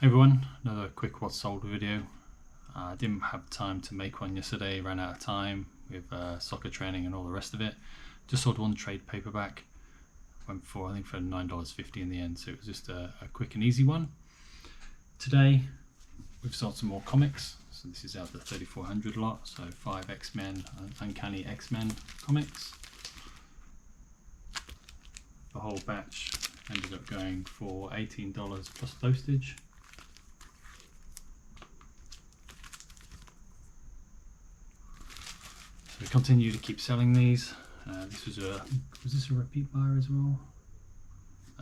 Hey everyone, another quick what's sold video. I didn't have time to make one yesterday, ran out of time with soccer training and all the rest of it. Just sold one trade paperback, went for I think for $9.50 in the end, so it was just a quick and easy one. Today we've sold some more comics, so this is out the 3400 lot, so 5 X-Men, Uncanny X-Men comics. The whole batch ended up going for $18 plus postage. We continue to keep selling these. Was this a repeat buyer as well?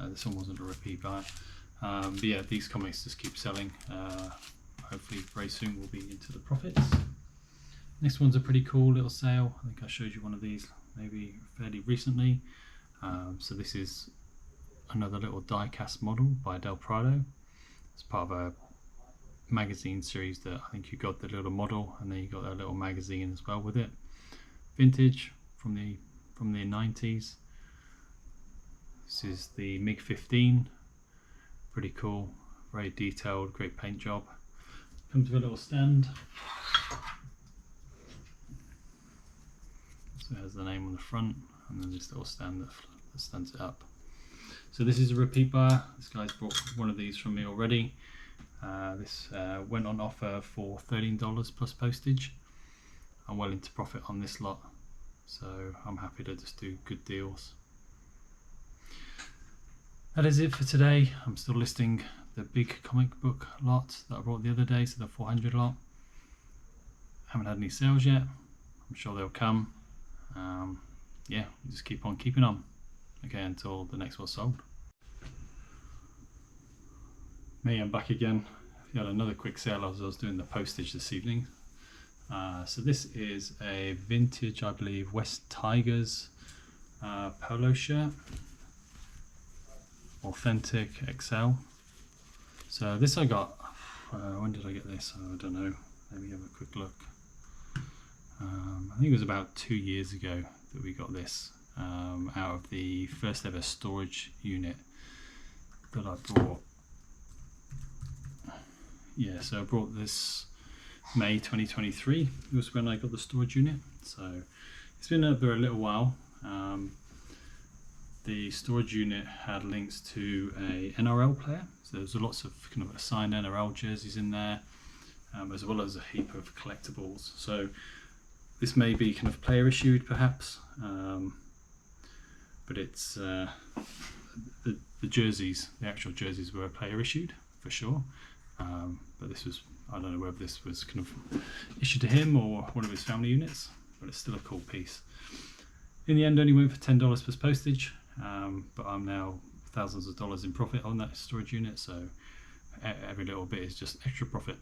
This one wasn't a repeat buyer. But yeah, these comics just keep selling. Hopefully very soon we'll be into the profits. Next one's a pretty cool little sale. I think I showed you one of these maybe fairly recently. So this is another little die cast model by Del Prado. It's part of a magazine series that I think you got the little model and then you got a little magazine as well with it. Vintage from the 90s. This is the MiG-15. Pretty cool, very detailed, great paint job. Comes with a little stand. So it has the name on the front and then this little stand that stands it up. So this is a repeat buyer. This guy's bought one of these from me already. This went on offer for $13 plus postage. I'm well into profit on this lot, so I'm happy to just do good deals. That is it for today. I'm still listing the big comic book lot that I brought the other day, so the 400 lot. Haven't had any sales yet. I'm sure they'll come. Yeah, we'll just keep on keeping on. Okay, until the next one's sold. I'm back again. I had another quick sale as I was doing the postage this evening. So this is a vintage, I believe, West Tigers polo shirt, authentic XL. So this I got, when did I get this? I don't know, let me have a quick look. I think it was about 2 years ago that we got this out of the first ever storage unit that I brought. Yeah, so I brought this May 2023 was when I got the storage unit, so it's been up there a little while. The storage unit had links to a NRL player, so there's lots of kind of assigned NRL jerseys in there, as well as a heap of collectibles. So this may be kind of player issued perhaps, but it's the jerseys, the actual jerseys were player issued for sure. But this was, I don't know whether this was kind of issued to him or one of his family units, but it's still a cool piece. In the end, only went for $10 plus postage, but I'm now thousands of dollars in profit on that storage unit, so every little bit is just extra profit.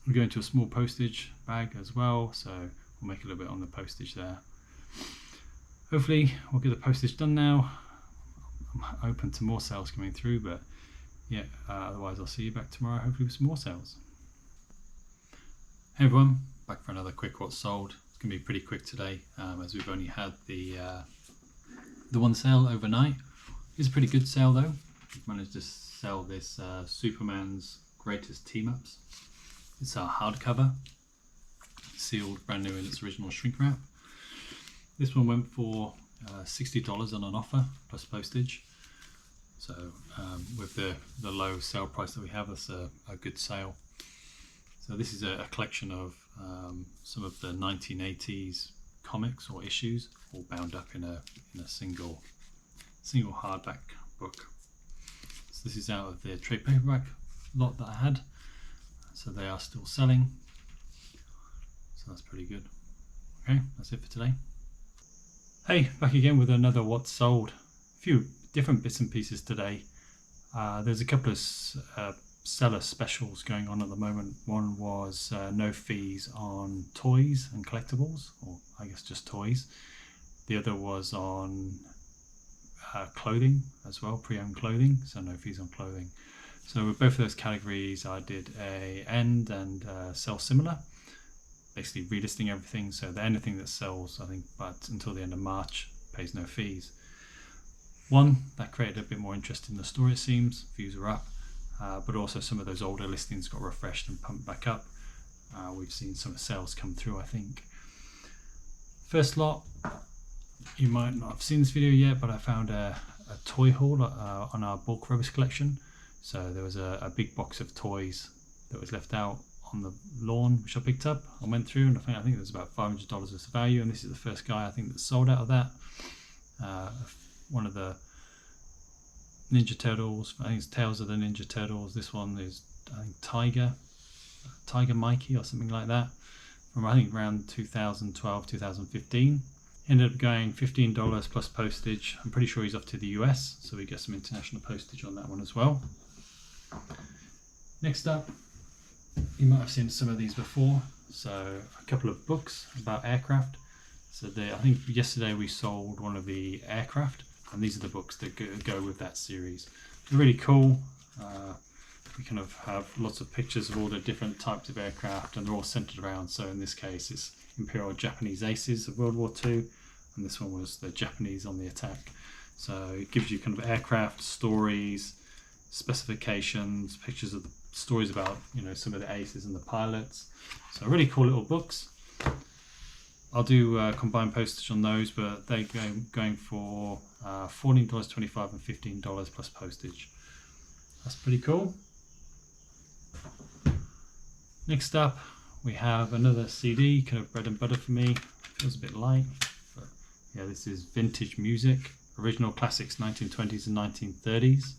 We're going to a small postage bag as well, so we'll make a little bit on the postage there. Hopefully we'll get the postage done now. I'm open to more sales coming through, but yeah, otherwise I'll see you back tomorrow, hopefully with some more sales. Hey everyone, back for another quick what's sold. It's going to be pretty quick today, as we've only had the one sale overnight. It's a pretty good sale though. We've managed to sell this Superman's Greatest Team-Ups. It's a hardcover, sealed brand new in its original shrink wrap. This one went for $60 on an offer plus postage. So with the low sale price that we have, that's a good sale. So this is a collection of some of the 1980s comics or issues, all bound up in a single hardback book. So this is out of the trade paperback lot that I had. So they are still selling. So that's pretty good. Okay, that's it for today. Hey, back again with another what's sold. A few different bits and pieces today. There's a couple of seller specials going on at the moment. One was no fees on toys and collectibles, or I guess just toys. The other was on clothing as well, pre-owned clothing, so no fees on clothing. So with both of those categories I did a end and sell similar, basically relisting everything, so that anything that sells, I think, but until the end of March pays no fees. One, that created a bit more interest in the store, it seems. Views are up. but also some of those older listings got refreshed and pumped back up. We've seen some sales come through, I think. First lot, you might not have seen this video yet, but I found a toy haul on our bulk rubbish collection. So there was a big box of toys that was left out on the lawn, which I picked up. I went through and I think there was about $500 worth of value, and this is the first guy I think that sold out of that. One of the Ninja Turtles, I think it's Tales of the Ninja Turtles. This one is, I think, Tiger Mikey or something like that, from I think around 2012, 2015. Ended up going $15 plus postage. I'm pretty sure he's off to the US, so we get some international postage on that one as well. Next up, you might have seen some of these before. So a couple of books about aircraft. So I think yesterday we sold one of the aircraft, and these are the books that go with that series. They're really cool. We kind of have lots of pictures of all the different types of aircraft, and they're all centered around. So in this case, it's Imperial Japanese Aces of World War II, and this one was the Japanese on the attack. So it gives you kind of aircraft stories, specifications, pictures of the stories about, you know, some of the aces and the pilots. So really cool little books. I'll do combined postage on those, but they're going for $14.25 and $15 plus postage. That's pretty cool. Next up, we have another CD, kind of bread and butter for me. Feels a bit light, but yeah, this is Vintage Music, Original Classics 1920s and 1930s.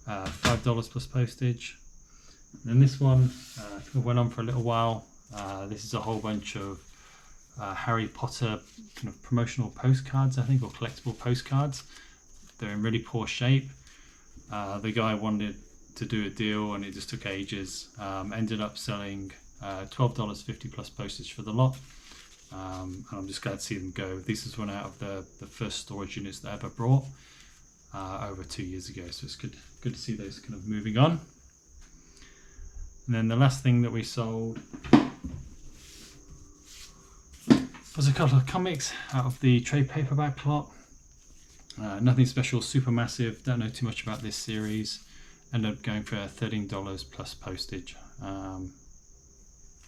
$5 plus postage. And then this one went on for a little while. This is a whole bunch of Harry Potter kind of promotional postcards, I think, or collectible postcards. They're in really poor shape. The guy wanted to do a deal and it just took ages. Ended up selling $12.50 plus postage for the lot. And I'm just glad to see them go. This is one out of the first storage units that I ever brought over 2 years ago. So it's good to see those kind of moving on. And then the last thing that we sold was a couple of comics out of the trade paperback lot. Nothing special, super massive, don't know too much about this series. Ended up going for $13 plus postage.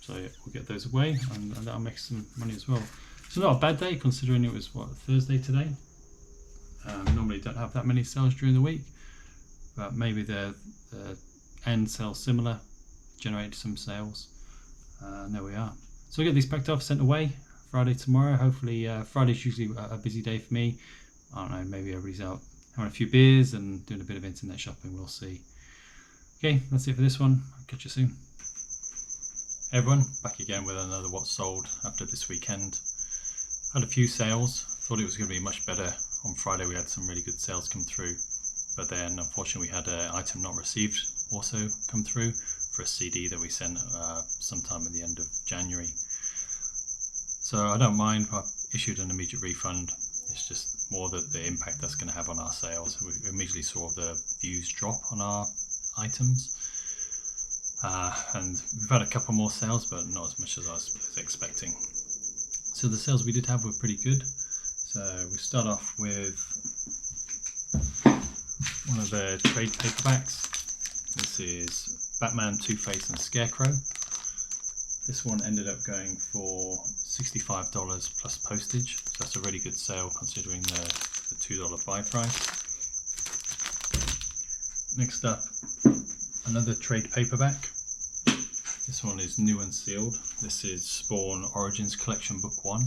So yeah, we'll get those away and that'll make some money as well. It's not a bad day considering it was, Thursday today. Normally don't have that many sales during the week, but maybe the end sales similar, generate some sales. And there we are. So I'll get these packed off, sent away. Friday tomorrow. Hopefully Friday's usually a busy day for me. I don't know, maybe everybody's out having a few beers and doing a bit of internet shopping, we'll see. Okay, that's it for this one. I'll catch you soon. Hey everyone, back again with another What Sold after this weekend. Had a few sales, thought it was going to be much better. On Friday we had some really good sales come through, but then unfortunately we had an item not received also come through for a CD that we sent sometime at the end of January. So I don't mind, I issued an immediate refund. It's just more that the impact that's going to have on our sales. We immediately saw the views drop on our items. And we've had a couple more sales, but not as much as I was expecting. So the sales we did have were pretty good. So we start off with one of the trade paperbacks. This is Batman, Two-Face and Scarecrow. This one ended up going for $65 plus postage. So that's a really good sale considering the $2 buy price. Next up, another trade paperback. This one is new and sealed. This is Spawn Origins Collection Book 1.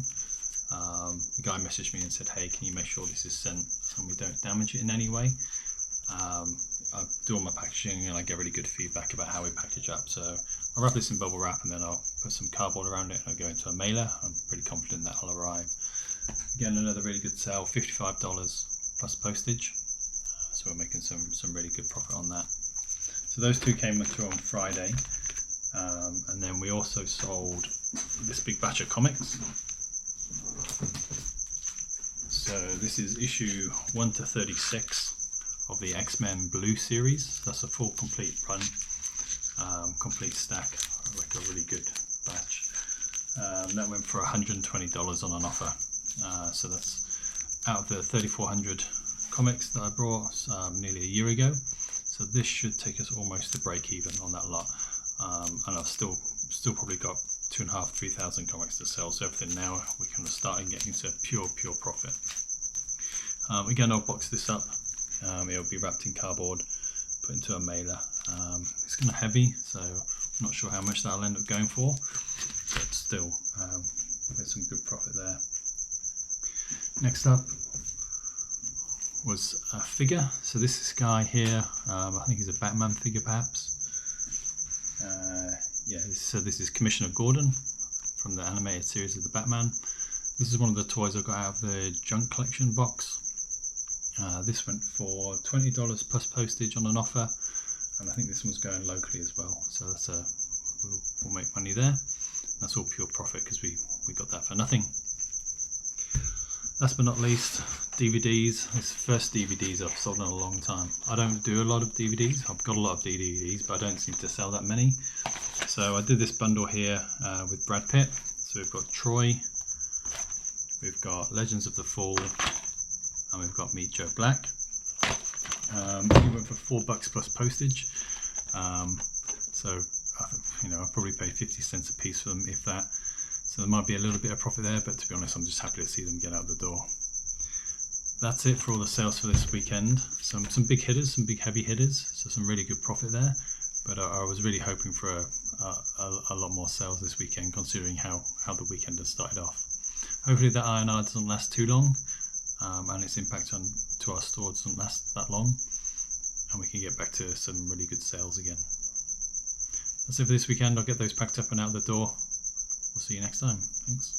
The guy messaged me and said, hey, can you make sure this is sent and we don't damage it in any way? I do all my packaging and I get really good feedback about how we package up. So I'll wrap this in bubble wrap and then I'll put some cardboard around it and I'll go into a mailer. I'm pretty confident that will arrive. Again, another really good sale, $55 plus postage. So we're making some really good profit on that. So those two came through on Friday. And then we also sold this big batch of comics. So this is issue 1 to 36 of the X-Men Blue series. That's a full complete run, complete stack, like a really good batch. That went for $120 on an offer. So that's out of the 3,400 comics that I brought nearly a year ago. So So this should take us almost to break even on that lot, and I've still probably got 2,500–3,000 comics to sell. So everything now we're kind of starting getting into pure profit. Again, I'll box this up. It'll be wrapped in cardboard, put into a mailer. It's kind of heavy, so I'm not sure how much that'll end up going for, but still, there's some good profit there. Next up was a figure. So this guy here, I think he's a Batman figure perhaps. Yeah, so this is Commissioner Gordon from the animated series of the Batman. This is one of the toys I got out of the junk collection box. This went for $20 plus postage on an offer, and I think this one's going locally as well, so that's we'll make money there. That's all pure profit because we got that for nothing. Last but not least, DVDs. This is the first DVDs I've sold in a long time. I don't do a lot of DVDs. I've got a lot of DVDs, but I don't seem to sell that many. So I did this bundle here with Brad Pitt. So we've got Troy, we've got Legends of the Fall, and we've got Meet Joe Black. It went for $4 plus postage. So I think, I'll probably pay 50 cents a piece for them, if that. So there might be a little bit of profit there, but to be honest, I'm just happy to see them get out the door. That's it for all the sales for this weekend. Some big hitters, some big heavy hitters, so some really good profit there. But I was really hoping for a lot more sales this weekend, considering how the weekend has started off. Hopefully that INR doesn't last too long, and its impact to our store doesn't last that long, and we can get back to some really good sales again. That's it for this weekend. I'll get those packed up and out the door. We'll see you next time. Thanks.